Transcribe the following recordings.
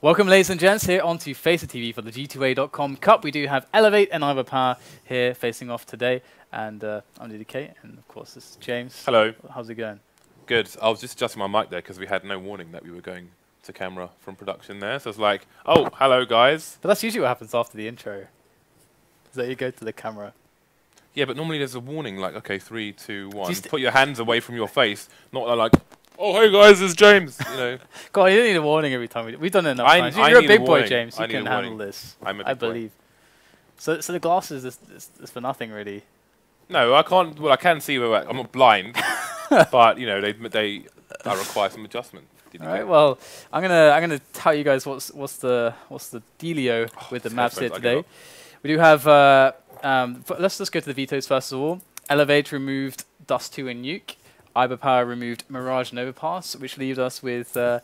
Welcome, ladies and gents, here onto FACEIT TV for the G2A.com Cup. We do have eLevate and iBUYPOWER here facing off today. And I'm DDK, and of course, this is James. Hello. How's it going? Good. I was just adjusting my mic there because we had no warning that we were going to camera from production there. So it's like, oh, hello, guys. But that's usually what happens after the intro. Is that you go to the camera. Yeah, but normally there's a warning like, okay, 3, 2, 1. Put your hands away from your face. Not like, oh, hey, guys, it's James. You know. God, you don't need a warning every time. We've done it enough times. You're a big boy, James. You can handle this. I'm a big I believe. So the glasses is for nothing, really. No, I can't. Well, I can see. I'm not blind, but you know, they require some adjustment. All right. Well, I'm gonna tell you guys what's the dealio with the maps here today. We do have. Let's just go to the vetoes first of all. eLevate removed Dust 2 and Nuke. iBUYPOWER removed Mirage and Overpass, which leaves us with a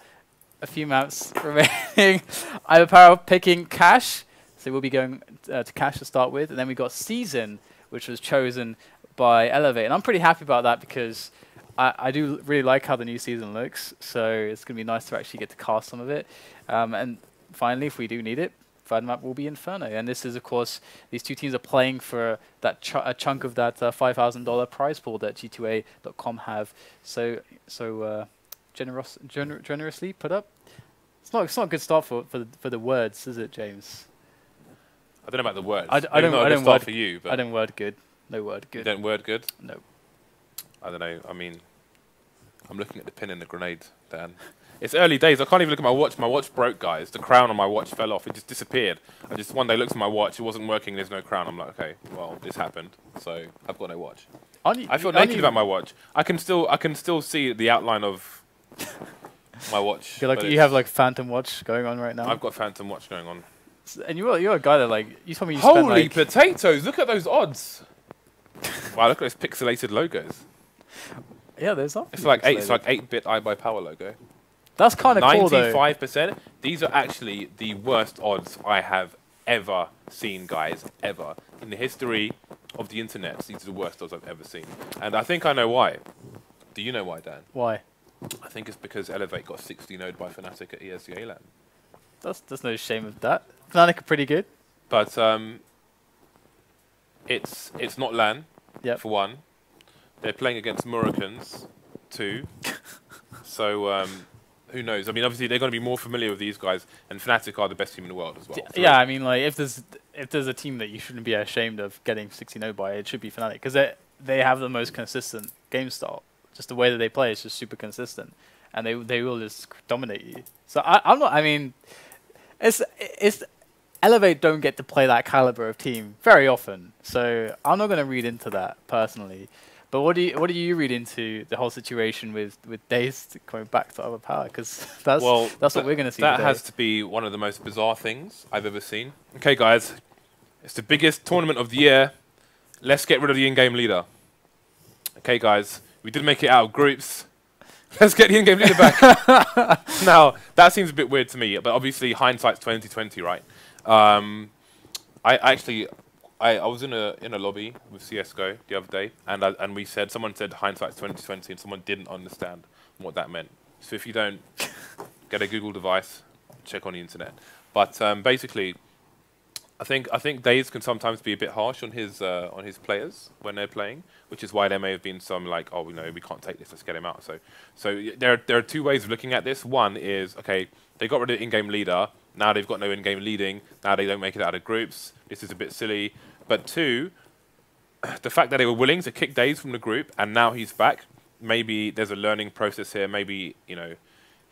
few maps remaining. iBUYPOWER picking Cache, so we'll be going to Cache to start with, and then we got Season, which was chosen by eLevate, and I'm pretty happy about that because I do really like how the new season looks. So it's going to be nice to actually get to cast some of it. And finally, if we do need it, third map will be Inferno. And this is, of course, these two teams are playing for that a chunk of that $5,000 prize pool that G2A.com have. So generously put up. It's not a good start for the words, is it, James? I don't know about the words. I don't word for you. But I don't word good. No word good. You don't word good? No. I don't know. I mean, I'm looking at the pin and the grenade, Dan. It's early days. I can't even look at my watch. My watch broke, guys. The crown on my watch fell off. It just disappeared. I just one day looked at my watch. It wasn't working. There's no crown. I'm like, okay, well, this happened. So I've got no watch. I feel naked about my watch. I can still see the outline of my watch. You have like Phantom Watch going on right now. I've got Phantom Watch going on. And you're a guy that like you told me you holy spent like potatoes! Look at those odds. Wow, look at those pixelated logos. Yeah, there's not. It's like 8-bit iBUYPOWER logo. That's kind of cool though. 95%. These are actually the worst odds I have ever seen, guys. Ever in the history of the internet. These are the worst odds I've ever seen, and I think I know why. Do you know why, Dan? Why? I think it's because eLevate got 60 node by Fnatic at ESEA LAN. There's no shame of that. Fnatic are pretty good. But it's not LAN, for one. They're playing against Moroccans, too. So who knows? I mean, obviously they're going to be more familiar with these guys, and Fnatic are the best team in the world as well. Yeah, I mean, like if there's a team that you shouldn't be ashamed of getting 60-0 by, it should be Fnatic because they have the most consistent game style. Just the way that they play is just super consistent, and they will just dominate you. So I'm not. I mean, it's eLevate don't get to play that caliber of team very often, so I'm not going to read into that personally. But what do you read into the whole situation with DaZeD coming back to iBUYPOWER? Because that's what we're going to see. That today has to be one of the most bizarre things I've ever seen. Okay, guys, it's the biggest tournament of the year. Let's get rid of the in-game leader. Okay, guys, we did make it out of groups. Let's get the in-game leader back. Now that seems a bit weird to me, but obviously hindsight's 20/20, right? I was in a lobby with CS:GO the other day, and we said someone said hindsight's 20/20, and someone didn't understand what that meant. So if you don't get a Google device, check on the internet. But basically, I think DaZeD can sometimes be a bit harsh on his players when they're playing, which is why there may have been some like, oh, we can't take this, let's get him out. So there are two ways of looking at this. One is, okay, they got rid of the in-game leader. Now they've got no in-game leading. Now they don't make it out of groups. This is a bit silly. But two, the fact that they were willing to kick DaZeD from the group and now he's back, maybe there's a learning process here. Maybe,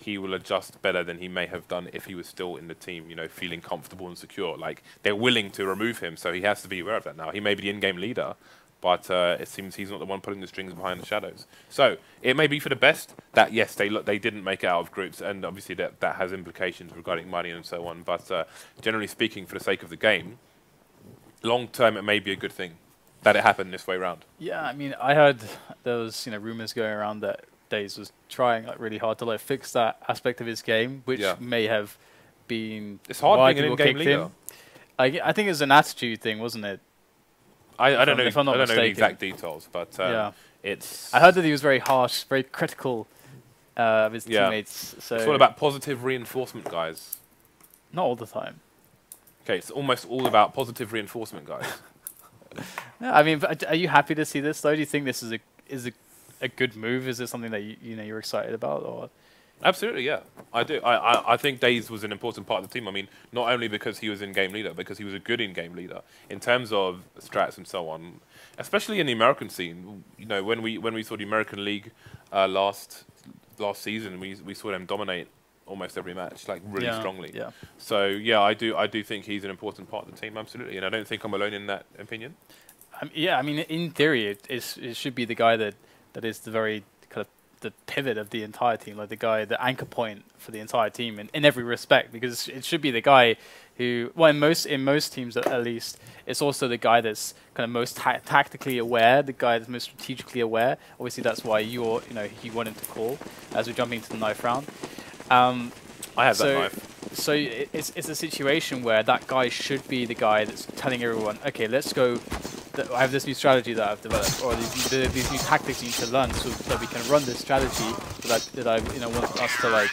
he will adjust better than he may have done if he was still in the team, feeling comfortable and secure. Like, they're willing to remove him, so he has to be aware of that now. He may be the in-game leader, but it seems he's not the one pulling the strings behind the shadows. So it may be for the best that, yes, they didn't make it out of groups, and obviously that has implications regarding money and so on. But generally speaking, for the sake of the game, long term, it may be a good thing that it happened this way around. Yeah, I mean, I heard there was rumors going around that DaZeD was trying really hard to fix that aspect of his game, which may have been it's hard being an in-game leader. I think it was an attitude thing, wasn't it? I don't know. I don't know the exact details, but it's. I heard that he was very harsh, very critical of his teammates. So it's all about positive reinforcement, guys. Not all the time. Okay, it's almost all about positive reinforcement, guys. No, I mean, but are you happy to see this though? Do you think this is a good move? Is it something that you're excited about, or? Absolutely, yeah, I do. I think DaZeD was an important part of the team. I mean, not only because he was in-game leader, because he was a good in-game leader in terms of strats and so on, especially in the American scene. You know, when we saw the American League last season, we saw them dominate almost every match, like really strongly. Yeah. So yeah, I do think he's an important part of the team, absolutely, and I don't think I'm alone in that opinion. Yeah, I mean, in theory, it should be the guy that is the very kind of the pivot of the entire team, like the anchor point for the entire team in every respect, because it should be the guy who, well, in most teams at least, it's also the guy that's kind of most tactically aware, the guy that's most strategically aware. Obviously, that's why you wanted to call as we're jumping into the knife round. I have that knife. So it's a situation where that guy should be the guy that's telling everyone, okay, let's go. I have this new strategy that I've developed, or these new tactics you need to learn, so that we can run this strategy that I want us to like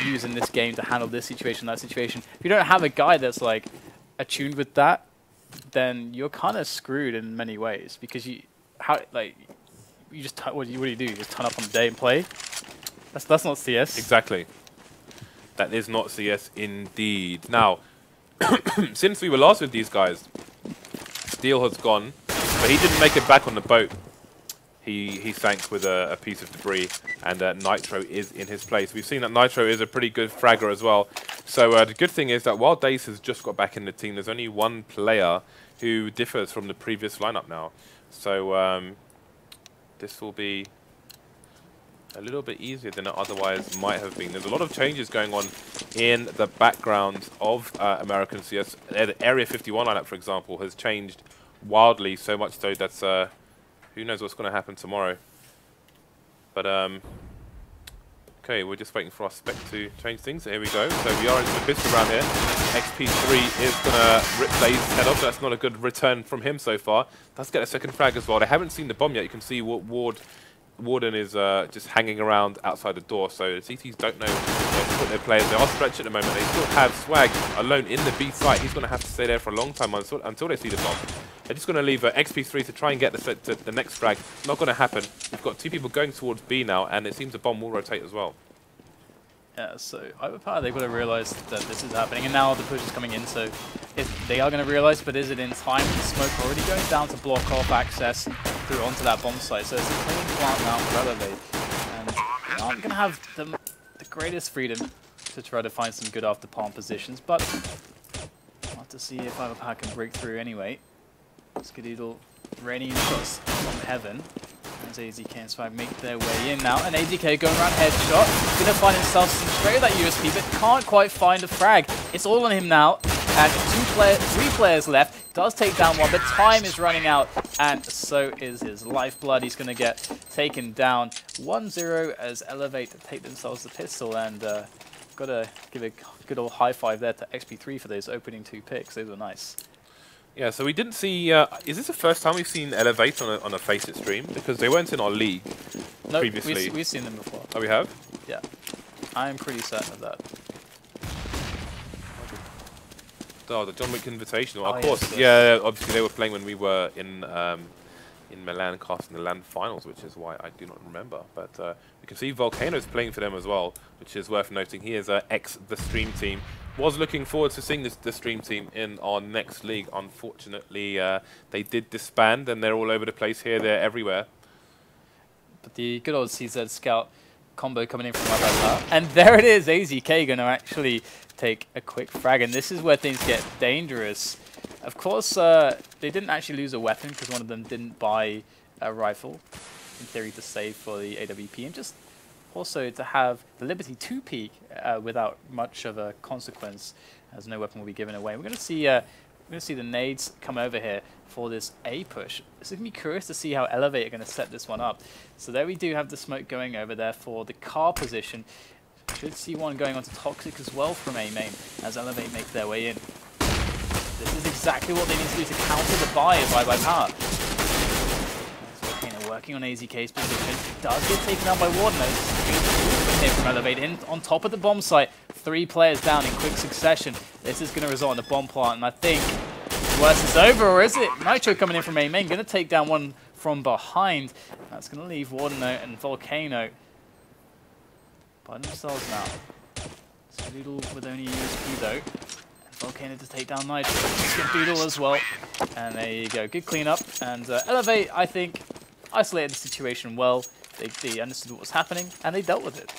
use in this game to handle this situation, that situation. If you don't have a guy that's like attuned with that, then you're kind of screwed in many ways, because what do you do? You just turn up on the day and play? That's not CS. Exactly. That is not CS indeed. Now, since we were last with these guys, Steel has gone, but he didn't make it back on the boat. He sank with a piece of debris, and Nitro is in his place. We've seen that Nitro is a pretty good fragger as well. So the good thing is that while DaZeD has just got back in the team, there's only one player who differs from the previous lineup now. So this will be a little bit easier than it otherwise might have been. There's a lot of changes going on in the background of American CS. The Area 51 lineup, for example, has changed wildly, so much so that's who knows what's going to happen tomorrow. But okay, we're just waiting for our spec to change things. Here we go. So we are into the pistol round here. Xp3 is going to rip DaZeD's head off. That's not a good return from him so far. Does get a second frag as well. They haven't seen the bomb yet. You can see what Warden is just hanging around outside the door, so the CTs don't know where to put their players. They are stretched at the moment. They still have Swag alone in the B site. He's going to have to stay there for a long time until they see the bomb. They're just going to leave Xp3 to try and get the next frag. Not going to happen. We've got two people going towards B now, and it seems the bomb will rotate as well. Yeah, so iBUYPOWER, they've got to realize that this is happening, and now the push is coming in, so they are going to realize, but is it in time? The smoke already going down to block off access through onto that bomb site, so it's a clean plant now for eLevate, and they aren't going to have the greatest freedom to try to find some good after palm positions, but we'll have to see if iBUYPOWER can break through anyway. Skadoodle raining across from heaven. As AZK and Swag make their way in now, and AZK going around headshot, gonna find himself some straight of that USP, but can't quite find a frag. It's all on him now, and three players left. Does take down one, but time is running out, and so is his lifeblood. He's gonna get taken down 1-0 as eLevate take themselves the pistol, and gotta give a good old high five there to Xp3 for those opening 2 picks. Those were nice. Yeah, so we didn't see... is this the first time we've seen eLevate on a FACEIT stream? Because they weren't in our league previously. We've seen them before. Oh, we have? Yeah. I'm pretty certain of that. Oh, the John Wick Invitational. Oh, of course. Yeah, obviously they were playing when we were in Milan casting the LAN finals, which is why I do not remember. But we can see Volcano is playing for them as well, which is worth noting. He is the stream team. Was looking forward to seeing the stream team in our next league. Unfortunately, they did disband, and they're all over the place here, there, everywhere. But the good old CZ Scout combo coming in from iBUYPOWER. And there it is, AZK going to actually take a quick frag, and this is where things get dangerous. Of course, they didn't actually lose a weapon because one of them didn't buy a rifle, in theory to save for the AWP, and just also to have the Liberty 2 peek without much of a consequence, as no weapon will be given away. We're going to see the nades come over here for this A push. It's going to be curious to see how eLevate are going to set this one up. So there we do have the smoke going over there for the car position. Should see one going onto Toxic as well from A main as eLevate make their way in. This is exactly what they need to do to counter the buy of iBUYPOWER. Volcano working on AZK's position. Does get taken out by Warden. Good hit from eLevate in on top of the bomb site. 3 players down in quick succession. This is going to result in a bomb plant, and I think worse is over, or is it? Nitro coming in from A main, going to take down one from behind. That's going to leave Warden and Volcano by themselves now. Skadoodle with only USP though. And Volcano to take down Nitro. Skadoodle as well. And there you go. Good cleanup. And eLevate, I think, isolated the situation well. They understood what was happening and they dealt with it.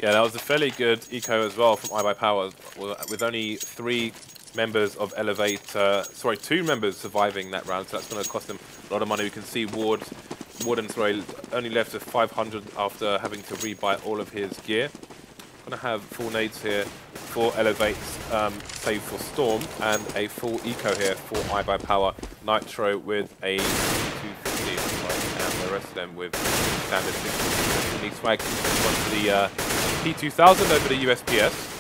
Yeah, that was a fairly good eco as well from iBUYPOWER, with only 3 members of eLevate, sorry, 2 members surviving that round, so that's going to cost them a lot of money. We can see Warden only left with 500 after having to rebuy all of his gear. Going to have full nades here for eLevate, save for Storm, and a full eco here for iBUYPOWER. Nitro with a 250, and the rest of them with standard 650 swag. One for the P2000 over the USPS.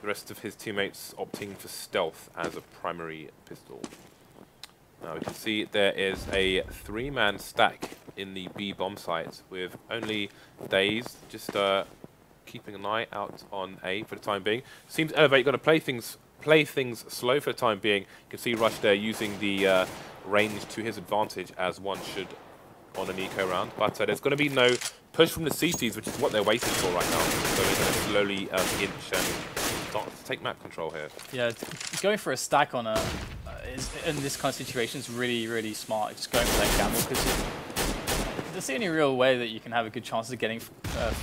The rest of his teammates opting for stealth as a primary pistol. Now we can see there is a 3-man stack in the B bomb site with only DaZeD just keeping an eye out on A for the time being. Seems eLevate got to play things slow for the time being. You can see Rush there using the range to his advantage, as one should on an eco round. But there's going to be no push from the CTs, which is what they're waiting for right now. So they're going to slowly inch and start to take map control here. Yeah, going for a stack on a in this kind of situation is really, really smart. Just going for that gamble, because that's the only real way that you can have a good chance of getting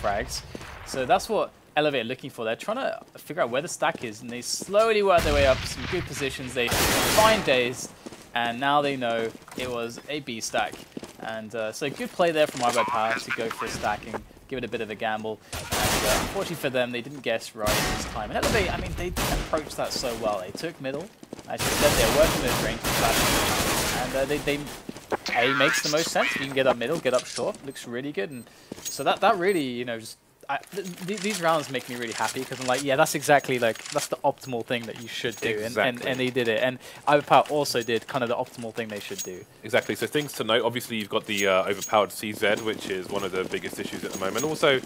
frags. So that's what eLevate are looking for. They're trying to figure out where the stack is, and they slowly work their way up to some good positions. They find DaZeD, and now they know it was a B stack. And so good play there from iBUYPOWER to go for a stack and give it a bit of a gamble. And unfortunately for them, they didn't guess right this time. And eLevate, I mean, they approached that so well. They took middle. As you said, they're working with range and A makes the most sense. You can get up middle, get up short. Looks really good. And so that really, you know, just these rounds make me really happy, because I'm like, yeah, that's exactly that's the optimal thing that you should do, exactly. and they did it, and iBUYPOWER also did kind of the optimal thing they should do. Exactly. So things to note, obviously you've got the overpowered CZ, which is one of the biggest issues at the moment. Also,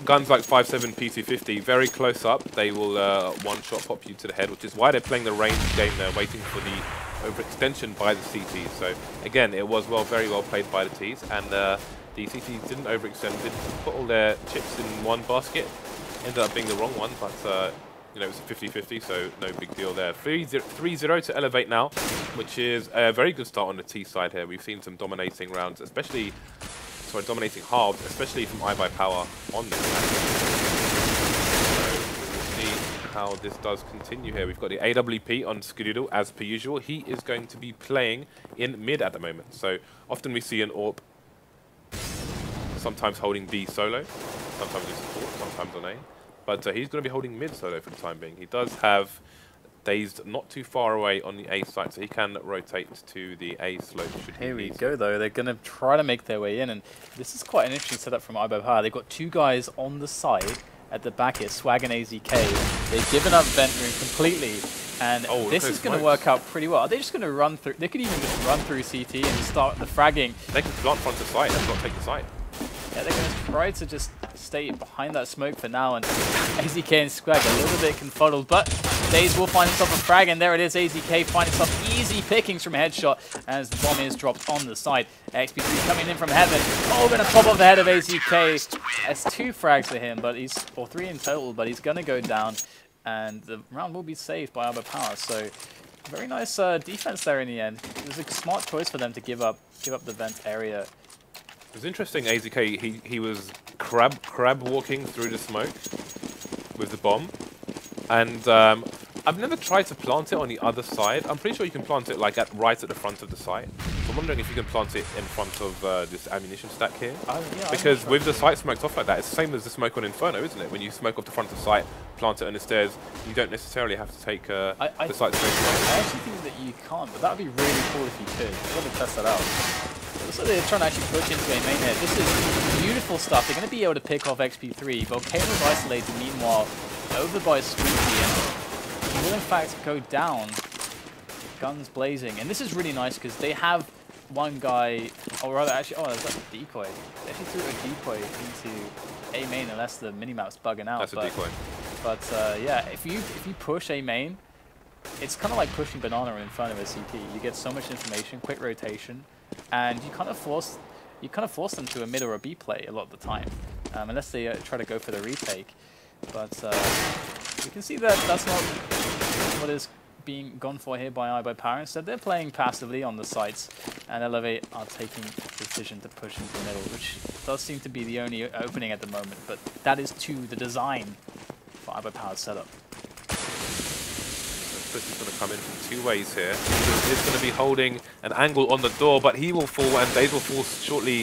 guns like 5.7 P250, very close up, they will one-shot pop you to the head, which is why they're playing the range game there, waiting for the overextension by the CTs. So again, it was very well played by the Ts, and the CTs didn't overextend, didn't put all their chips in one basket. Ended up being the wrong one, but you know, it was a 50-50, so no big deal there. 3-0 to eLevate now, which is a very good start on the T side here. We've seen some dominating rounds, dominating halves, especially from iBUYPOWER on this match. So we'll see how this does continue here. We've got the AWP on Skadoodle, as per usual. He is going to be playing in mid at the moment. So often we see an AWP sometimes holding B solo, sometimes in support, sometimes on A. But he's going to be holding mid solo for the time being. He does have DaZeD not too far away on the A side, so he can rotate to the A slope. Here we go, though. They're going to try to make their way in, and this is quite an interesting setup from iBUYPOWER. They've got 2 guys on the side at the back here, Swag and AZK. They've given up vent room completely, and this is going to work out pretty well. Are they just going to run through? They could even just run through CT and start the fragging. They can plant front of site and not take the site. Yeah, they're going to try to just stay behind that smoke for now, and AZK and Swag a little bit confuddled, but DaZeD will find himself a frag, and there it is. AZK finding himself easy pickings from a headshot as the bomb is dropped on the side. Xp3 coming in from heaven. Oh, going to pop off the head of AZK. That's 2 frags for him, but or 3 in total, but he's going to go down, and the round will be saved by iBUYPOWER. So very nice defense there in the end. It was a smart choice for them to give up the vent area. It was interesting, AZK, he was crab walking through the smoke with the bomb, and I've never tried to plant it on the other side. I'm pretty sure you can plant it right at the front of the site. So I'm wondering if you can plant it in front of this ammunition stack here. Yeah, because with the site smoked off like that, it's the same as the smoke on Inferno, isn't it? When you smoke off the front of the site, plant it on the stairs, you don't necessarily have to take the site straight away. I actually think that you can't, but that would be really cool if you could. You've got to test that out. Looks like they're trying to actually push into a main here. This is beautiful stuff. They're going to be able to pick off Xp3. Volcano's isolated, meanwhile, over by Squeaky, and he will in fact go down. Guns blazing. And this is really nice because they have one guy Or rather, actually, oh, that's a decoy. They actually threw a decoy into A main unless the minimap's bugging out. That's a decoy. But yeah, if you push A main, it's kind of like pushing banana in front of a CT. You get so much information, quick rotation, and you kind of force them to a mid or a B play a lot of the time, unless they try to go for the retake. But you can see that that's not what is being gone for here by iBUYPOWER. Instead, they're playing passively on the sites, and eLevate are taking the decision to push into the middle, which does seem to be the only opening at the moment. But that is to the design for iBUYPOWER's setup. He's going to come in from two ways here. He's going to be holding an angle on the door, but he will fall, and DaZeD will fall shortly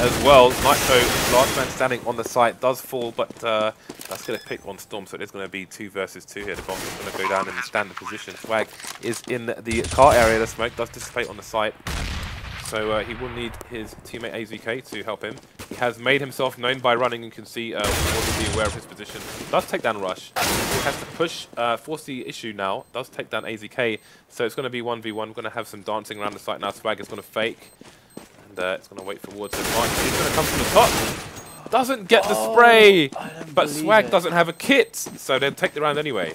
as well. Nitro, last man standing on the site, does fall, but that's going to pick on Storm, so it is going to be 2 versus 2 here. The bomb is going to go down in the standard position. Swag is in the car area. The smoke does dissipate on the site, so he will need his teammate AZK to help him. He has made himself known by running. You can see Warden will be aware of his position. Does take down Rush. He has to push, force the issue now. Does take down AZK. So it's going to be 1v1. We're going to have some dancing around the site now. Swag is going to fake. And it's going to wait for Ward to advance. He's going to come from the top. Doesn't get the spray. But Swag doesn't have a kit. So they'll take the round anyway.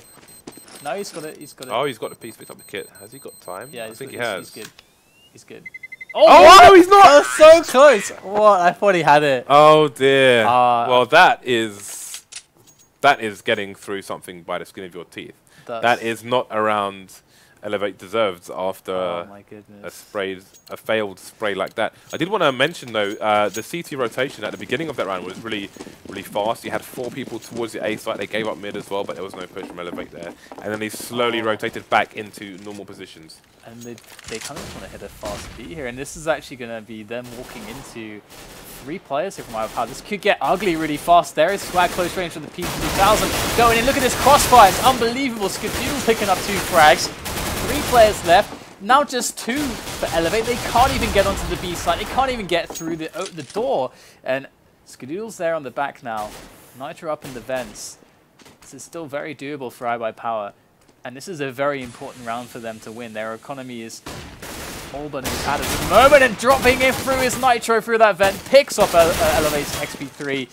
No, he's got it. He's got it. Oh, he's got the piece, picked up the kit. Has he got time? Yeah, I think he has. He's good. He's good. Oh, no, he's not! That was so close! What? I thought he had it. Oh, dear. Well, that is getting through something by the skin of your teeth. That is not around eLevate deserves after a failed spray like that. I did want to mention, though, the CT rotation at the beginning of that round was really fast. You had 4 people towards the A site. They gave up mid as well, but there was no push from eLevate there. And then they slowly rotated back into normal positions. And they kind of want to hit a fast B here, and this is actually going to be them walking into 3 players here from iBUYPOWER. This could get ugly really fast. There is Swag close range from the P2000 going in. Look at this crossfire. It's unbelievable. Skadoodle picking up 2 frags. 3 players left. Now just 2 for eLevate. They can't even get onto the B side. They can't even get through the door. And Skadoodle's there on the back now. Nitro up in the vents. This is still very doable for iBUYPOWER. And this is a very important round for them to win. Their economy is all but in at the moment, and dropping in through his Nitro through that vent, picks off eLevate's Xp3,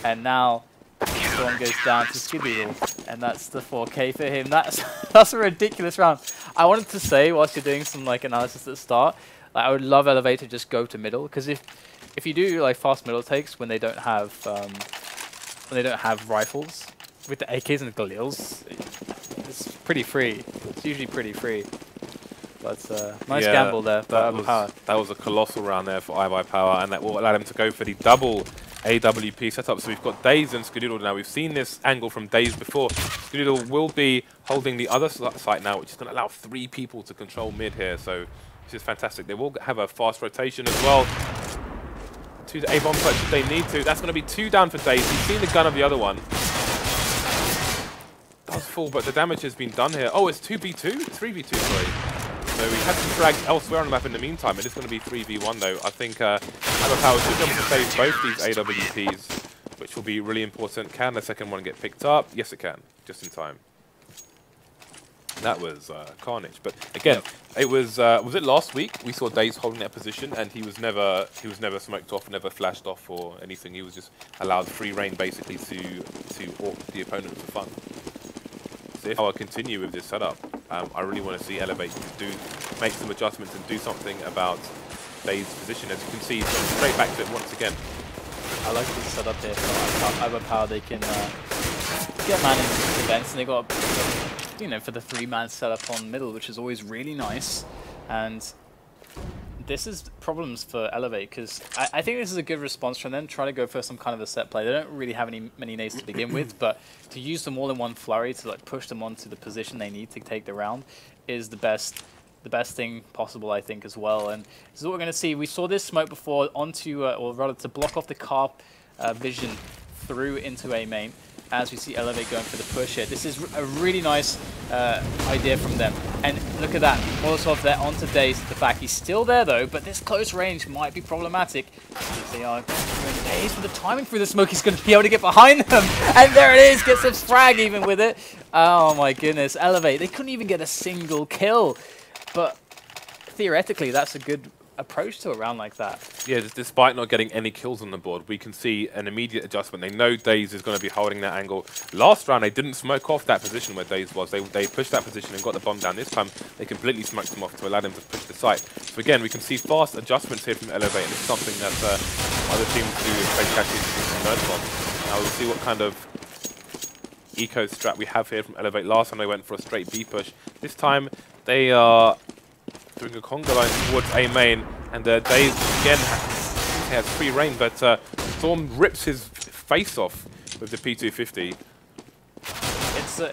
and now Storm goes down to Skadoodle, and that's the 4K for him. That's a ridiculous round. I wanted to say, whilst you're doing some analysis at the start, I would love eLevate to just go to middle, because if you do fast middle takes when they don't have rifles with the AKs and the Galils, it's pretty free. It's usually pretty free. But nice gamble there for iBUYPOWER. That was a colossal round there for iBUYPOWER, and that will allow them to go for the double AWP setup. So we've got DaZeD and Skadoodle now. We've seen this angle from DaZeD before. Skadoodle will be holding the other site now, which is going to allow 3 people to control mid here. So this is fantastic. They will have a fast rotation as well to the A-bomb site if they need to. That's going to be 2 down for DaZeD. You've seen the gun of the other one. Does fall, but the damage has been done here. Oh, it's 2v2? It's 3v2, sorry. So we had some frags elsewhere on the map in the meantime. It is going to be 3v1 though. I think iBUYPOWER should be able to save both these AWPs, which will be really important. Can the second one get picked up? Yes, it can. Just in time. That was carnage. But again, it was it last week? We saw DaZeD holding that position, and he was never smoked off, never flashed off or anything. He was just allowed free reign basically to orc the opponent for fun. So if I continue with this setup, I really want to see eLevate make some adjustments and do something about DaZeD's position. As you can see, he's gone straight back to it once again. I like this setup here for iBUYPOWER. They can get man into events, and they got for the 3-man setup on middle, which is always really nice. And this is problems for eLevate, because I think this is a good response from them. Try to go for some kind of a set play. They don't really have many nades to begin with, but to use them all in one flurry to push them onto the position they need to take the round is the best thing possible, I think, as well. And this is what we're going to see. We saw this smoke before onto, or rather to block off the car vision through into A main. As we see eLevate going for the push here. This is a really nice idea from them. And look at that. Molotov there onto DaZeD. The fact he's still there though, but this close range might be problematic. They are going DaZeD with the timing through the smoke. He's going to be able to get behind them. And there it is. Gets some frag even with it. Oh my goodness. eLevate. They couldn't even get a single kill. But theoretically, that's a good approach to a round like that. Yeah, despite not getting any kills on the board, we can see an immediate adjustment. They know DaZeD is going to be holding that angle. Last round, they didn't smoke off that position where DaZeD was. They pushed that position and got the bomb down. This time, they completely smoked them off to allow them to push the site. So again, we can see fast adjustments here from eLevate, and this is something that other teams do in trade catches and nerd bombs. Now we'll see what kind of eco strat we have here from eLevate. Last time they went for a straight B push. This time, they are doing a conga line towards A main, and DaZeD again has free reign, but Storm rips his face off with the P250.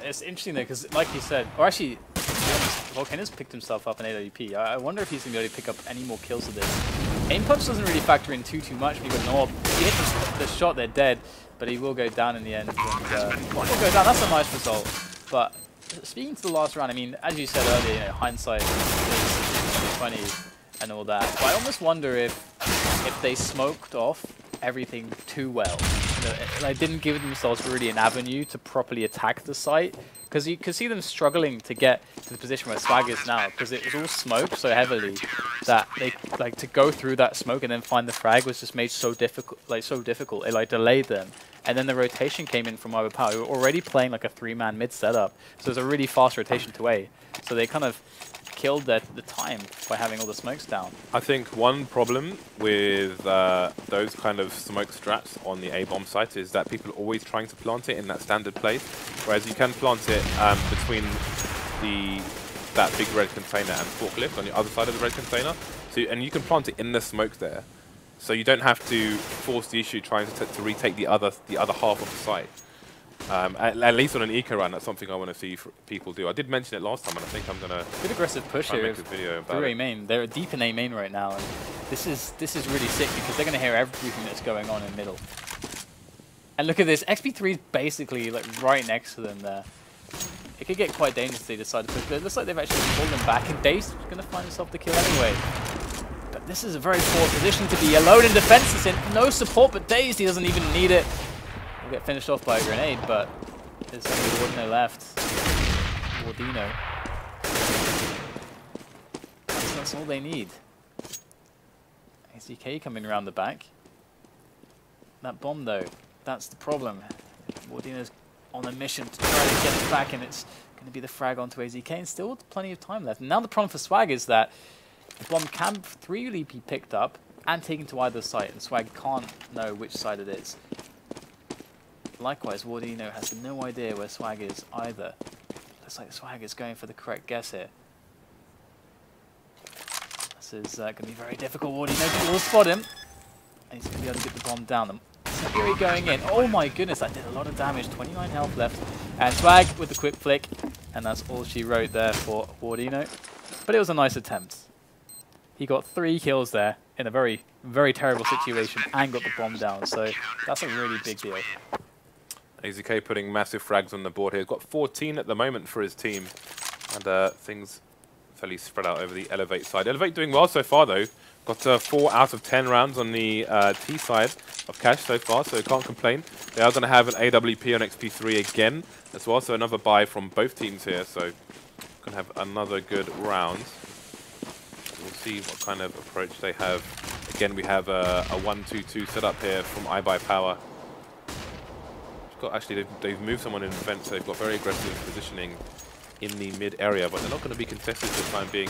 It's interesting though, because like you said, or actually, to be honest, Volcano's picked himself up in AWP. I wonder if he's going to be able to pick up any more kills with this. Aim punch doesn't really factor in too much. You've got an orb. If he hits the shot, they're dead, but he will go down in the end. And, will go down. That's a nice result. But speaking to the last round, I mean, as you said earlier, you know, hindsight is 20 and all that. But I almost wonder if they smoked off everything too well. You know, they didn't give themselves really an avenue to properly attack the site, because you could see them struggling to get to the position where Swag is now, because it was all smoked so heavily that they to go through that smoke and then find the frag was just made so difficult. It like delayed them. And then the rotation came in from iBUYPOWER, who were already playing like a 3-man mid setup, so it was a really fast rotation to A. So they kind of killed the time by having all the smokes down. I think one problem with those kind of smoke strats on the A-bomb site is that people are always trying to plant it in that standard place, whereas you can plant it between that big red container and forklift on the other side of the red container. So, and you can plant it in the smoke there, so you don't have to force the issue trying to retake the other half of the site. At least on an eco run, that's something I want to see people do. I did mention it last time, and I think I'm gonna good aggressive push here through A main. They're deep in A main right now, and this is really sick because they're gonna hear everything that's going on in middle. And look at this, XP3 is basically like right next to them there. It could get quite dangerous if they decide to push, but it looks like they've actually pulled them back, and DaZeD gonna find himself the kill anyway. But this is a very poor position to be alone in defense. It's in no support, but DaZeD, he doesn't even need it. Will get finished off by a grenade, but there's only Wardeno left. Wardeno. That's all they need. AZK coming around the back. That bomb though, that's the problem. Wardeno's on a mission to try to get it back, and it's going to be the frag onto AZK, and still plenty of time left. And now the problem for Swag is that the bomb can freely be picked up and taken to either side, and Swag can't know which side it is. Likewise, Wardeno has no idea where Swag is either. Looks like Swag is going for the correct guess here. This is going to be very difficult. Wardeno will spot him, and he's going to be able to get the bomb down. Fury going in. Oh my goodness, that did a lot of damage. 29 health left. And Swag with the quick flick, and that's all she wrote there for Wardeno. But it was a nice attempt. He got 3 kills there in a very, very terrible situation and got the bomb down. So that's a really big deal. AZK putting massive frags on the board here. He's got 14 at the moment for his team, and things fairly spread out over the eLevate side. eLevate doing well so far though. Got 4 out of 10 rounds on the T side of cash so far, so can't complain. They are going to have an AWP on XP3 again as well, so another buy from both teams here, so going to have another good round. We'll see what kind of approach they have. Again, we have a 1-2-2 setup here from iBUYPOWER. Actually, they've moved someone in defense, so they've got very aggressive positioning in the mid area, but they're not going to be contested for the time being,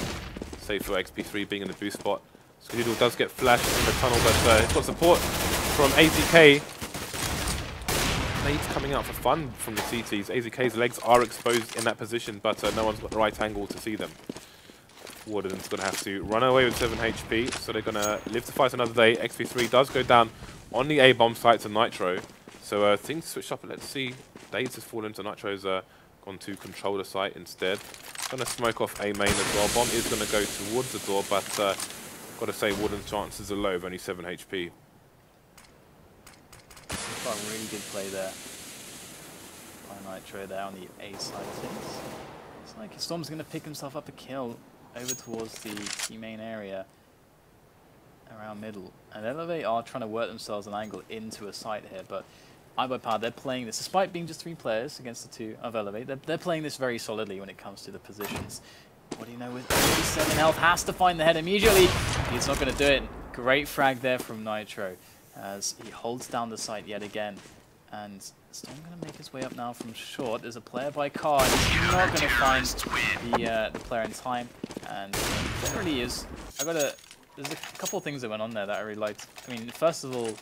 save for XP3 being in the boost spot. Skadoodle does get flashed in the tunnel, but it's got support from AZK. Nades coming out for fun from the CTs. AZK's legs are exposed in that position, but no one's got the right angle to see them. Warden's going to have to run away with 7 HP, so they're going to live to fight another day. XP3 does go down on the A-bomb site to Nitro. So things switched up, and let's see. DaZeD has fallen to Nitro's gone to control the site instead. Going to smoke off A main as well. Bomb is going to go towards the door, but got to say Warden's chances are low of only 7 HP. Got a really good play there by Nitro there on the A side of things. It's like Storm's going to pick himself up a kill over towards the T main area around middle. And eLevate are trying to work themselves an angle into a site here, but iBUYPOWER, they're playing this, despite being just 3 players against the 2 of eLevate, they're playing this very solidly when it comes to the positions. What do you know with 7 health? Has to find the head immediately. He's not going to do it. Great frag there from Nitro as he holds down the site yet again. And Storm going to make his way up now from short. There's a player by car. And he's not going to find the player in time. And it really is. There's a couple of things that went on there that I really liked. I mean, first of all,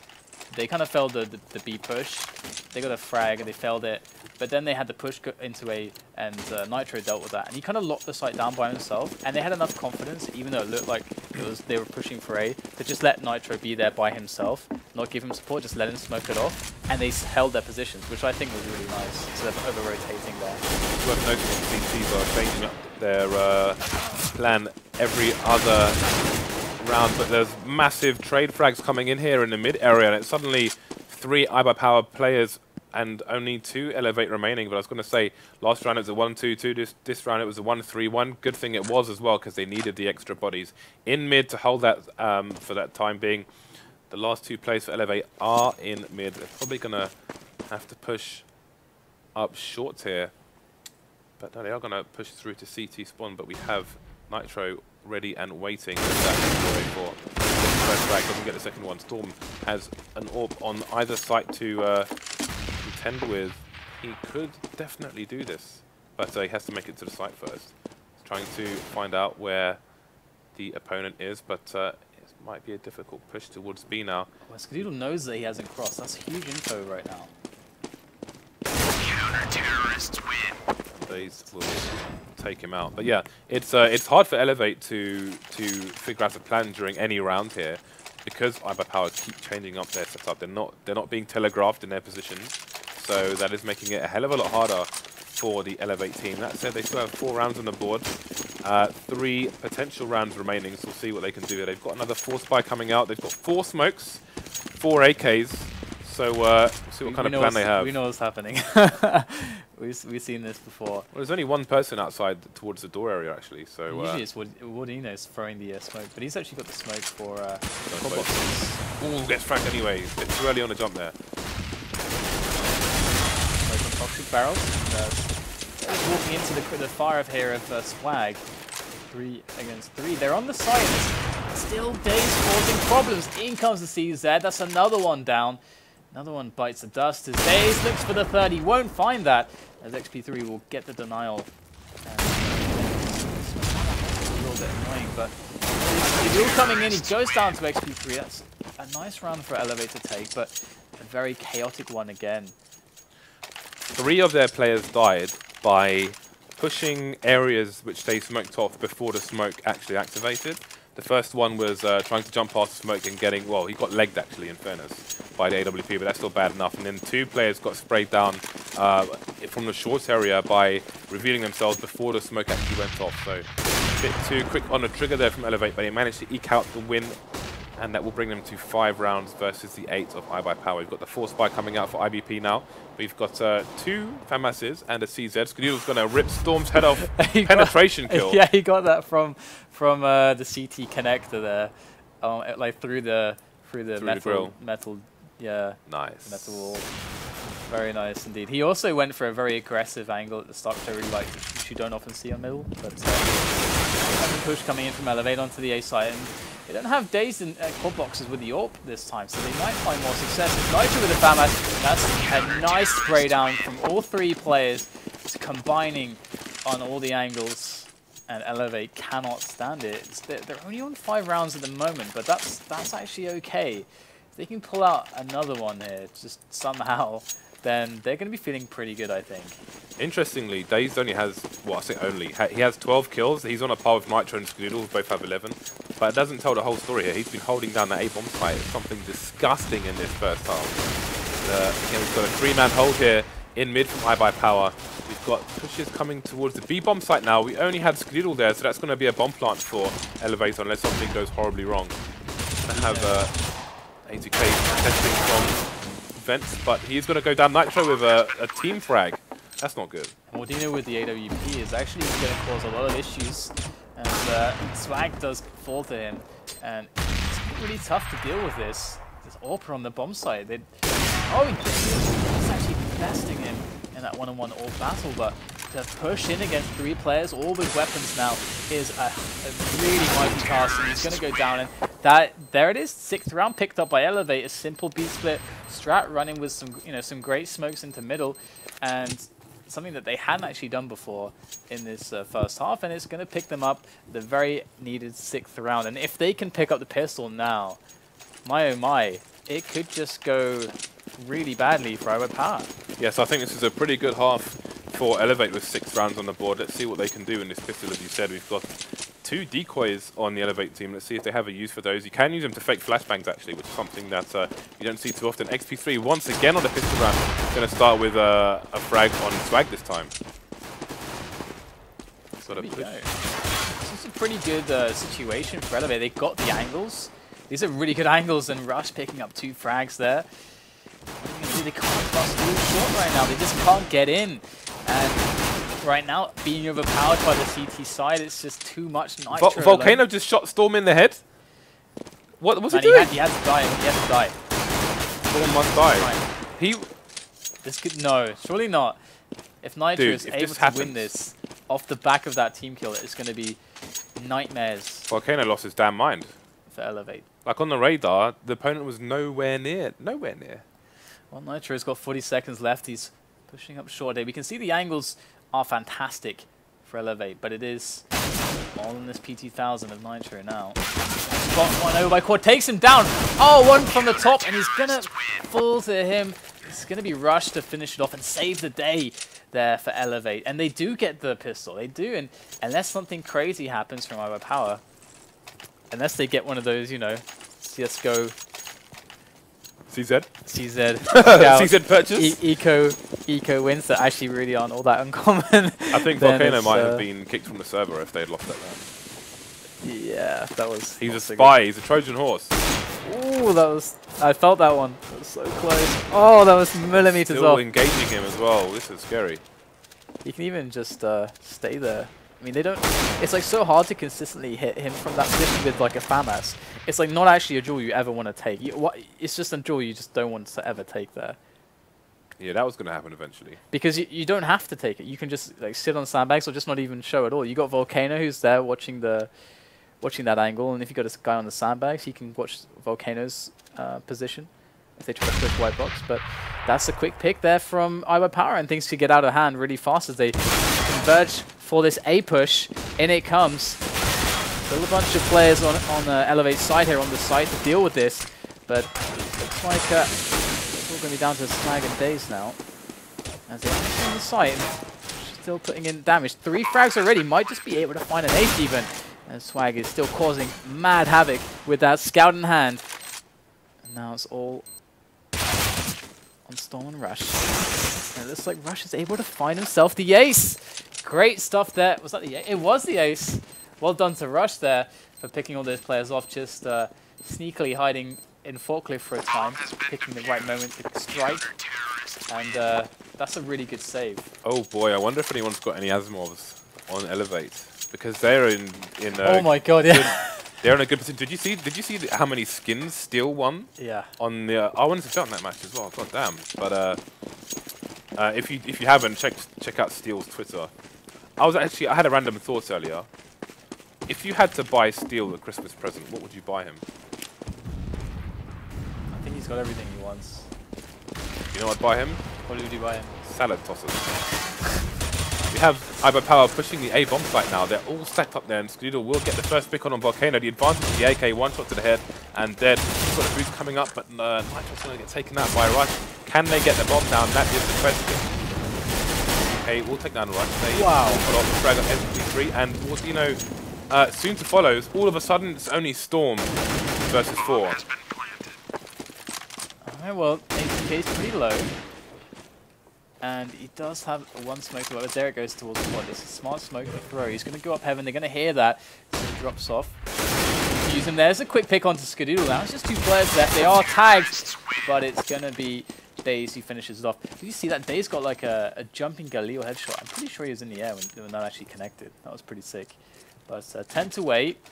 they kind of failed the B push. They got a frag and they failed it. But then they had the push into A, and Nitro dealt with that. And he kind of locked the site down by himself. And they had enough confidence, even though it looked like they were pushing for A, to just let Nitro be there by himself, not give him support, just let him smoke it off. And they held their positions, which I think was really nice, instead of over-rotating there. It's worth noting CTs are changing up their plan every other round, but there's massive trade frags coming in here in the mid area, and it's suddenly 3 iBUYPOWER players and only 2 eLevate remaining. But I was going to say, last round it was a 1-2-2, this round it was a 1-3-1. Good thing it was as well, because they needed the extra bodies in mid to hold that for that time being. The last 2 players for eLevate are in mid. They're probably going to have to push up short here. But no, they are going to push through to CT spawn, but we have Nitro ready and waiting. For first frag, doesn't get the second one. Storm has an AWP on either site to contend with. He could definitely do this, but he has to make it to the site first. He's trying to find out where the opponent is, but it might be a difficult push towards B now. Well, Skadoodle knows that he hasn't crossed. That's huge info right now. Counter-terrorists win. These will take him out. But yeah, it's hard for eLevate to figure out a plan during any round here, because iBUYPOWER keep changing up their setup. They're not being telegraphed in their positions, so that is making it a hell of a lot harder for the eLevate team. That said, they still have 4 rounds on the board, 3 potential rounds remaining, so we'll see what they can do here. They've got another 4 spy coming out. They've got 4 smokes, 4 AKs. So we'll see what kind of plan they have. We know what's happening. We've seen this before. Well, there's only 1 person outside towards the door area, actually. So usually it's Wardino's throwing the smoke, but he's actually got the smoke for Ooh, gets fragged anyway. A bit too early on the jump there. Smoke on toxic barrels. And, walking into the fire of here of Swag. 3 against 3. They're on the site. Still DaZeD causing problems. In comes the CZ. That's another one down. Another one bites the dust as DaZeD looks for the third. He won't find that, as Xp3 will get the denial. And a little bit annoying, but he's all coming in. He goes down to Xp3. That's a nice round for eLevate to take, but a very chaotic one again. 3 of their players died by pushing areas which they smoked off before the smoke actually activated. The first one was trying to jump past the smoke and getting, well, he got legged actually, in fairness, by the AWP, but that's still bad enough. And then 2 players got sprayed down from the short area by revealing themselves before the smoke actually went off. So a bit too quick on the trigger there from eLevate, but he managed to eke out the win, and that will bring them to 5 rounds versus the 8 of iBUYPOWER. We've got the 4 spy coming out for IBP now. We've got 2 FAMASs and a CZ. Skadoodle's going to rip Storm's head off. Penetration kill. Yeah, he got that from the CT connector there, like through the metal. Yeah. Nice. Metal wall. Very nice indeed. He also went for a very aggressive angle at the start, which I really like, which you don't often see on middle. But push coming in from eLevate onto the A side. And they don't have DaZeD in quad boxes with the AWP this time, so they might find more success. Nitro with the FAMAS. That's a nice spray down from all 3 players. It's combining on all the angles, and eLevate cannot stand it. They're only on 5 rounds at the moment, but that's actually okay. If they can pull out another one here, just somehow, then they're going to be feeling pretty good, I think. Interestingly, DaZeD only has, well, I say only, he has 12 kills. He's on a par with Nitro and Skadoodle, who both have 11. But it doesn't tell the whole story here. He's been holding down that A-bomb site. It's something disgusting in this first half. Again, we've got a 3-man hold here in mid from iBUYPOWER. We've got pushes coming towards the B-bomb site now. We only had Skadoodle there, so that's going to be a bomb plant for eLevate unless something goes horribly wrong. We're going to have AZK testing from vents, but he's going to go down Nitro with a team frag. That's not good. Wardino with the AWP is actually going to cause a lot of issues, and Swag does fall to him, and it's really tough to deal with this. There's AWP on the bomb site. He's actually besting him in that one-on-one AWP battle, but to push in against 3 players, all with weapons now, is a really mighty task, and he's going to go down. And there it is, 6th round picked up by eLevate, a simple B split strat running with some great smokes into middle, and something that they hadn't actually done before in this first half, and it's going to pick them up the very needed 6th round. And if they can pick up the pistol now, my oh my, it could just go really badly for iBUYPOWER. Yes, I think this is a pretty good half for eLevate with 6 rounds on the board. Let's see what they can do in this pistol. As you said, we've got 2 decoys on the eLevate team. Let's see if they have a use for those. You can use them to fake flashbangs, actually, which is something that you don't see too often. Xp3 once again on the pistol round. Going to start with a frag on Swag this time. There we go. This is a pretty good situation for eLevate. They got the angles. These are really good angles, and Rush picking up 2 frags there. They can't bust too short right now. They just can't get in. And right now, being overpowered by the CT side, it's just too much nitro. Volcano alone. just shot Storm in the head. What was he doing? doing? He had to die. He had to die. Storm must die. Right. This could no, surely not. If Nitro is able to win this off the back of that team kill, it's going to be nightmares. Volcano lost his damn mind. For eLevate. Like on the radar, the opponent was nowhere near. Nowhere near. Well, Nitro's got 40 seconds left. He's pushing up short. We can see the angles are fantastic for eLevate, but it is all in this P2000 of Nitro now. Spot 1-0 by Quad, takes him down. Oh, one from the top, and he's going to fall to him. It's going to be Rush to finish it off and save the day there for eLevate. And they do get the pistol. They do, and unless something crazy happens from iBUYPOWER, unless they get one of those, you know, CSGO... CZ? CZ. CZ purchase? Eco wins that actually really aren't all that uncommon. I think Volcano might have been kicked from the server if they had lost that round. Yeah, that was... He's a spy. He's a Trojan horse. Ooh, that was... I felt that one. That was so close. Oh, that was millimeters Still off. engaging him as well. This is scary. He can even just stay there. I mean, they don't... It's like so hard to consistently hit him from that position with like a FAMAS. It's like not actually a duel you ever want to take. It's just a duel you just don't want to ever take there. Yeah, that was going to happen eventually. Because you don't have to take it. You can just like sit on sandbags or just not even show at all. You got Volcano who's there watching that angle, and if you got a guy on the sandbags, he can watch Volcano's position if they try to push white box. But that's a quick pick there from iBUYPOWER, and things could get out of hand really fast as they converge for this A push. In it comes. Still a bunch of players on eLevate's side here on the side to deal with this, but looks like it's all going to be down to Swag and DaZeD now. As they're on the side, still putting in damage. 3 frags already, might just be able to find an ace even. And Swag is still causing mad havoc with that scout in hand. And now it's all on Storm and Rush. And it looks like Rush is able to find himself the ace. Great stuff there. Was that the ace? It was the ace. Well done to Rush there for picking all those players off, just sneakily hiding in forklift for a time, picking the right moment to strike. And that's a really good save. Oh boy, I wonder if anyone's got any Asimovs on eLevate, because they're in oh my god, yeah. They're in a good position. Did you see how many skins Steel won? Yeah. On the I wanted to start in that match as well. God damn. But if you haven't, check out Steel's Twitter. I had a random thought earlier. If you had to buy Steel a Christmas present, what would you buy him? I think he's got everything he wants. You know what I'd buy him? What would you buy him? Salad tossers. We have iBUYPOWER pushing the A bomb site now. They're all stacked up there, and Skadoodle will get the first pick on Volcano. The advantage of the AK, 1 shot to the head, and dead. He's got a boost coming up, but Nitro's going to get taken out by Rush. Can they get the bomb down? That is the question. Okay, we'll take down Rush. They put off the frag on Xp3, and what you know, soon to follow, all of a sudden it's only Storm versus 4. Alright, well, AZK is pretty low. And he does have one smoke, but there it goes towards the quad. It's a smart smoke to throw. He's going to go up heaven. They're going to hear that. So he drops off. Use him. There's a quick pick onto Skadoodle now. It's just 2 players left. They are tagged, but it's going to be DaZeD who finishes it off. Did you see that? DaZeD got like a jumping Galil headshot. I'm pretty sure he was in the air when that actually connected. That was pretty sick. But 10 to 8.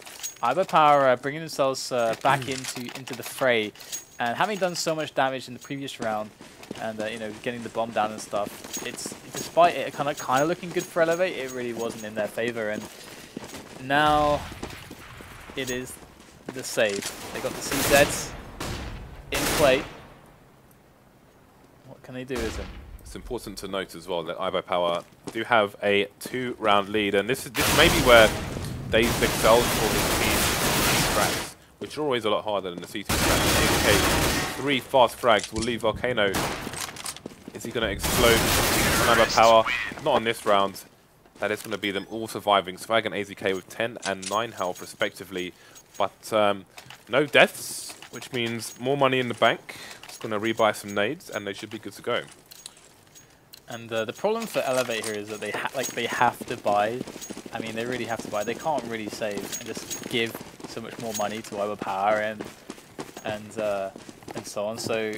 iBUYPOWER bringing themselves back into the fray. And having done so much damage in the previous round, and you know, getting the bomb down and stuff, it's despite it kind of looking good for eLevate, it really wasn't in their favor. And now it is the save. They got the CZs in play. What can they do with them? It's important to note as well that iBUYPOWER do have a 2-round lead, and this may be where DaZeD excels for his team frags, which are always a lot harder than the C2 frags. AZK, 3 fast frags will leave Volcano. Is he going to explode on iBUYPOWER? Not on this round. That is going to be them all surviving. Swag and AZK with 10 and 9 health respectively, but no deaths, which means more money in the bank. It's going to rebuy some nades, and they should be good to go. And the problem for eLevate here is that they have to buy. I mean, they really have to buy. They can't really save and just give so much more money to iBUYPOWER and so on. So,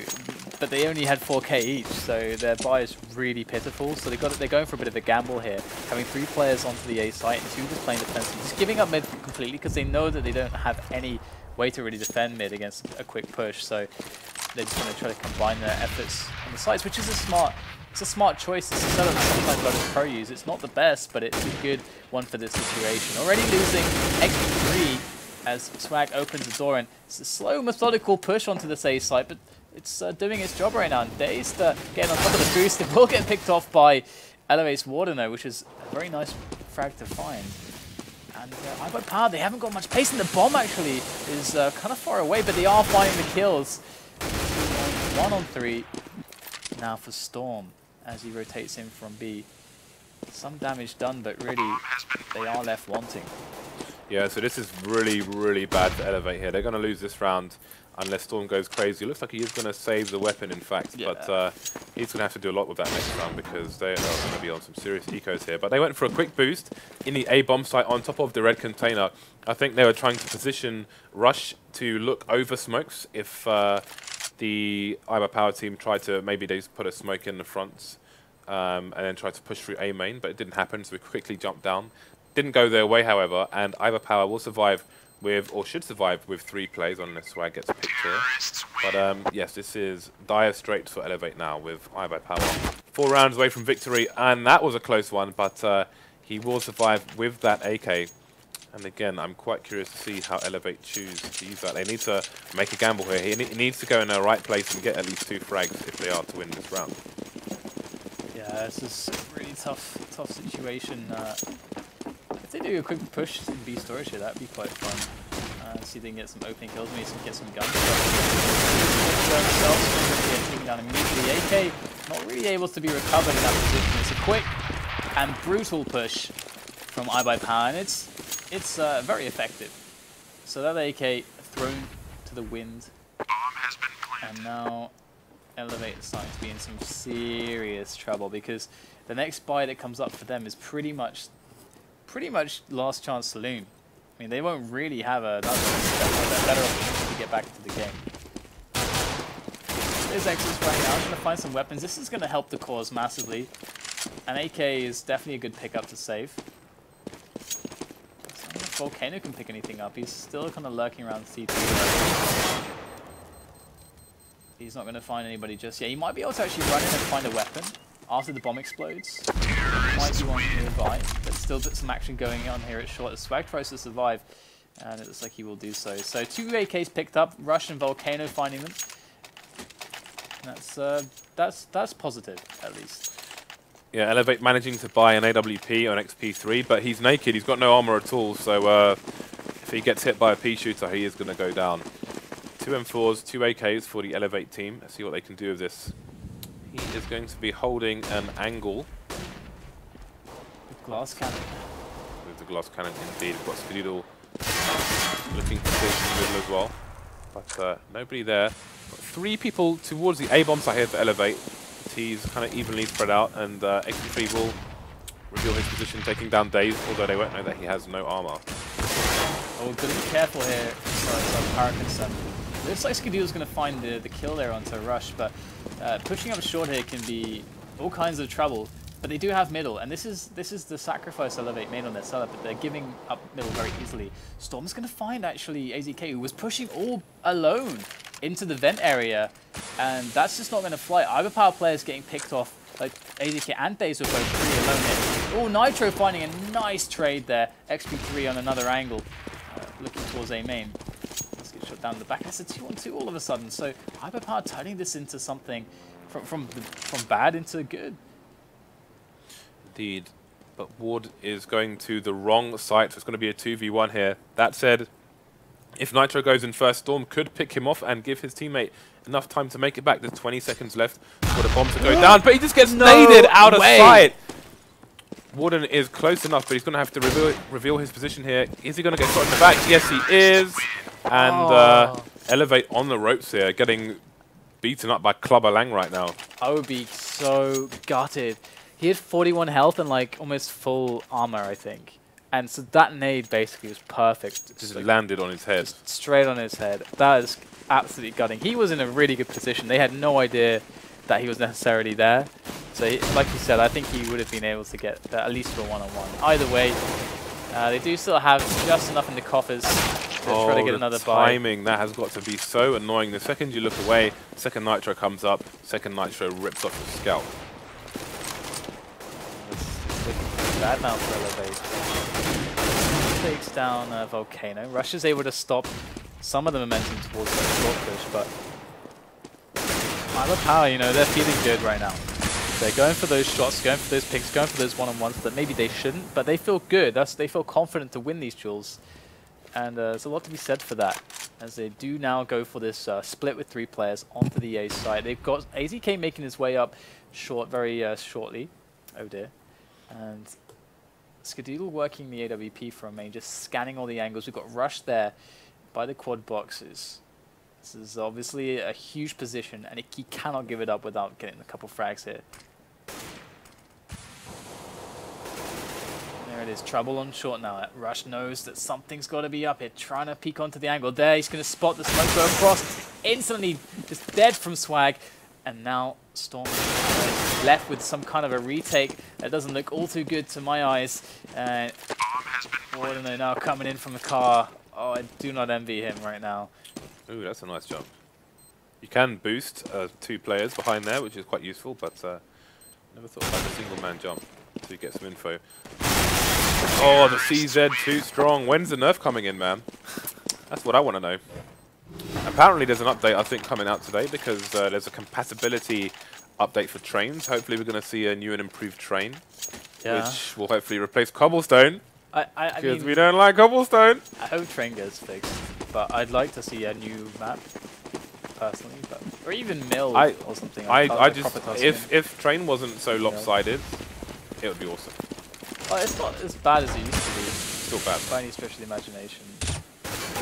but they only had 4k each, so their buy is really pitiful. So they're going for a bit of a gamble here, having 3 players onto the A site and 2 just playing defensive, just giving up mid completely because they know that they don't have any way to really defend mid against a quick push. So they're just going to try to combine their efforts on the sides, which is It's a smart choice. It's a setup that sometimes Lotus Pro use. It's not the best, but it's a good one for this situation. Already losing Xp3 as Swag opens the door, and it's a slow, methodical push onto this A site, but it's doing its job right now. And DaZeD getting on top of the boost. It will get picked off by eLevate's Warden, though, which is a very nice frag to find. And iBUYPOWER, they haven't got much pace, and the bomb actually is kind of far away, but they are finding the kills. 1 on 3 now for Storm, as he rotates in from B. Some damage done, but really, they are left wanting. Yeah, so this is really, really bad for eLevate here. They're going to lose this round unless Storm goes crazy. It looks like he is going to save the weapon, in fact, yeah. But he's going to have to do a lot with that next round because they are going to be on some serious ecos here. But they went for a quick boost in the A bomb site on top of the red container. I think they were trying to position Rush to look over smokes if the iBUYPOWER team tried to, maybe they put a smoke in the fronts and then tried to push through A main, but it didn't happen, so we quickly jumped down. Didn't go their way, however, and iBUYPOWER will survive with, or should survive with 3 plays unless Swag gets picked here. But yes, this is dire straits for eLevate now with iBUYPOWER. 4 rounds away from victory, and that was a close one, but he will survive with that AK. And again, I'm quite curious to see how eLevate choose to use that. They need to make a gamble here. He needs to go in the right place and get at least 2 frags if they are to win this round. Yeah, this is a really tough situation. If they do a quick push in B storage here, that'd be quite fun. See if they can get some opening kills, maybe get some guns. Taking down immediately. AK not really able to be recovered in that position. It's a quick and brutal push from iBUYPOWER, and it's very effective. So that AK thrown to the wind, and now eLevate is starting to be in some serious trouble because the next buy that comes up for them is pretty much last chance saloon. I mean, they won't really have a better opportunity to get back into the game. There's Exodus right now. I'm going to find some weapons. This is going to help the cause massively. An AK is definitely a good pickup to save. So I don't know if Volcano can pick anything up. He's still kind of lurking around C2. He's not going to find anybody just yet. He might be able to actually run in and find a weapon after the bomb explodes. Might be one nearby, but still got some action going on here at short as Swag tries to survive, and it looks like he will do so. So 2 AKs picked up, Rush and Volcano finding them. That's positive, at least. Yeah, eLevate managing to buy an AWP on Xp3, but he's naked, he's got no armor at all, so if he gets hit by a P shooter, he is going to go down. 2 M4s, 2 AKs for the eLevate team. Let's see what they can do with this. He is going to be holding an angle. Glass cannon. With the glass cannon, indeed. We've got Skadoodle looking for things in the middle as well. But nobody there. Got 3 people towards the A-bomb site here for eLevate. He's kind of evenly spread out, and Xp3 will reveal his position, taking down DaZeD, although they won't know that he has no armor. Oh, got to be careful here as far as power concerned. Looks like Skadoodle's going to find the kill there onto Rush, but pushing up short here can be all kinds of trouble. But they do have middle, and this is the sacrifice eLevate made on their setup, but they're giving up middle very easily. Storm's going to find actually AZK, who was pushing all alone into the vent area, and that's just not going to fly. iBUYPOWER players getting picked off like AZK and DaZeD were both pretty alone here. Oh, Nitro finding a nice trade there. Xp3 on another angle, looking towards A main. Let's get shot down in the back. It's a 2-on-2 all of a sudden. So iBUYPOWER turning this into something from bad into good. Indeed. But Ward is going to the wrong site, so it's going to be a 2v1 here. That said, if Nitro goes in first, Storm could pick him off and give his teammate enough time to make it back. There's 20 seconds left for the bomb to go down, but he just gets naded out of sight. Warden is close enough, but he's going to have to reveal his position here. Is he going to get shot in the back? Yes, he is. And eLevate on the ropes here, getting beaten up by Clubber Lang right now. I would be so gutted. He had 41 health and like almost full armor, I think. And so that nade basically was perfect. Just like landed on his head. Just straight on his head. That is absolutely gutting. He was in a really good position. They had no idea that he was necessarily there. So he, like you said, I think he would have been able to get at least for a one-on-one. Either way, they do still have just enough in the coffers to try to get another buy. Timing, that has got to be so annoying. The second you look away, second Nitro comes up, second Nitro rips off his scalp. Bad now for eLevate. Takes down Volcano. Rush is able to stop some of the momentum towards the short push, but iBUYPOWER, you know, they're feeling good right now. They're going for those shots, going for those picks, going for those one-on-ones that maybe they shouldn't, but they feel good. They feel confident to win these duels. And there's a lot to be said for that, as they do now go for this split with 3 players onto the A side. They've got AZK making his way up short very shortly. Oh dear. And Skadoodle working the AWP from main, just scanning all the angles. We've got Rush there by the quad boxes. This is obviously a huge position, and he cannot give it up without getting a couple frags here. There it is, trouble on short now. Rush knows that something's got to be up here, trying to peek onto the angle. There, he's going to spot the smoke go across. Instantly just dead from swag. And now Storm is left with some kind of a retake that doesn't look all too good to my eyes. And Warden are now coming in from the car. Oh, I do not envy him right now. Ooh, that's a nice jump. You can boost 2 players behind there, which is quite useful, but never thought about a single man jump until you get some info. Oh, the CZ too strong. When's the nerf coming in, man? That's what I want to know. Apparently there's an update, I think, coming out today, because there's a compatibility update for trains. Hopefully we're going to see a new and improved train, which will hopefully replace cobblestone. I mean, we don't like cobblestone. I hope train gets fixed, but I'd like to see a new map, personally, or even mill or something. I just, if train wasn't so lopsided, it would be awesome. Well, it's not as bad as it used to be. Still bad. By any stretch of the imagination.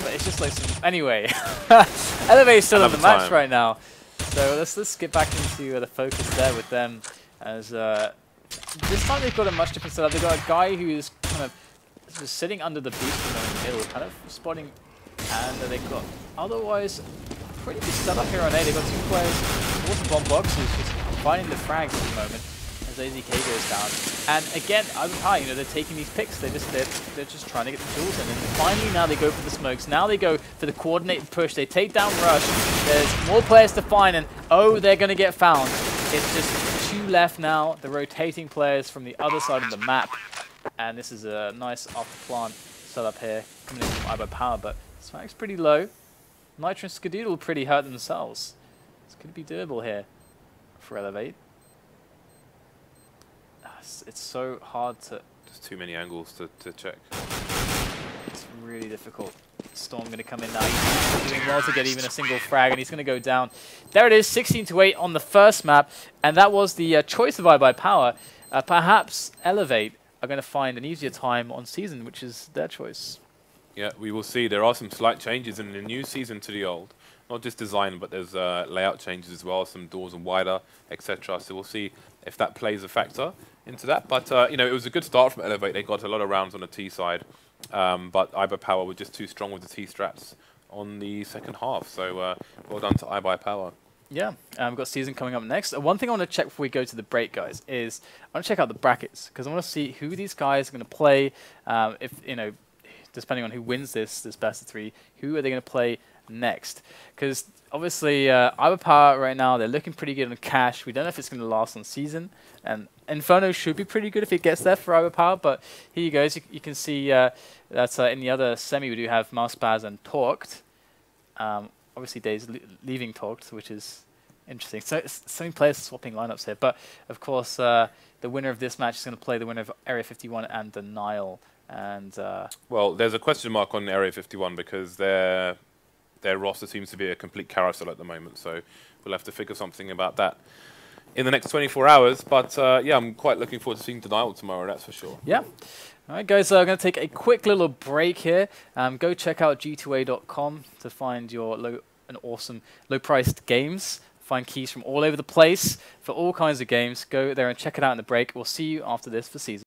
But it's just like some... Anyway, eLevate's still in the match right now. So let's get back into the focus there with them. As this time they've got a much different setup. They've got a guy who is kind of just sitting under the boost in the middle, kind of spotting. And they've got otherwise pretty good setup here on A. They've got 2 players towards the bomb boxes, just finding the frags at the moment. AZK goes down, and again, iBUYPOWER, you know, they're taking these picks. They're just trying to get the tools in, and finally now they go for the smokes. Now they go for the coordinated push. They take down Rush. There's more players to find, and oh, they're going to get found. It's just 2 left now. The rotating players from the other side of the map, and this is a nice after plant setup here coming in from iBUYPOWER, but Swag's pretty low. Nitro and Skadoodle pretty hurt themselves. This could be doable here for eLevate. It's so hard to... There's too many angles to check. It's really difficult. Storm going to come in now. He's doing well to get even a single frag, and he's going to go down. There it is, 16-8 on the first map, and that was the choice of iBUYPOWER. Perhaps eLevate are going to find an easier time on season, which is their choice. Yeah, we will see. There are some slight changes in the new season to the old. Not just design, but there's layout changes as well. Some doors are wider, etc. So we'll see if that plays a factor into that. But, you know, it was a good start from eLevate. They got a lot of rounds on the T side. But iBUYPOWER were just too strong with the T strats on the second half. So well done to iBUYPOWER. Yeah, we've got season coming up next. One thing I want to check before we go to the break, guys, is I want to check out the brackets, because I want to see who these guys are going to play. If, you know, depending on who wins this best of 3, who are they going to play next. Because obviously, iBUYPOWER right now, they're looking pretty good on cash. We don't know if it's going to last on season. And Inferno should be pretty good if it gets there for iBUYPOWER. But here you go. You can see that in the other semi, we do have Mousebaz and Torqued. Obviously, DaZeD leaving Torqued, which is interesting. So many players swapping lineups here. But, of course, the winner of this match is going to play the winner of Area 51 and Denial. And well, there's a question mark on Area 51 because their roster seems to be a complete carousel at the moment. So we'll have to figure something about that in the next 24 hours. But yeah, I'm quite looking forward to seeing Denial tomorrow, that's for sure. Yeah. All right, guys, I'm going to take a quick little break here. Go check out g2a.com to find your awesome low-priced games. Find keys from all over the place for all kinds of games. Go there and check it out in the break. We'll see you after this for season.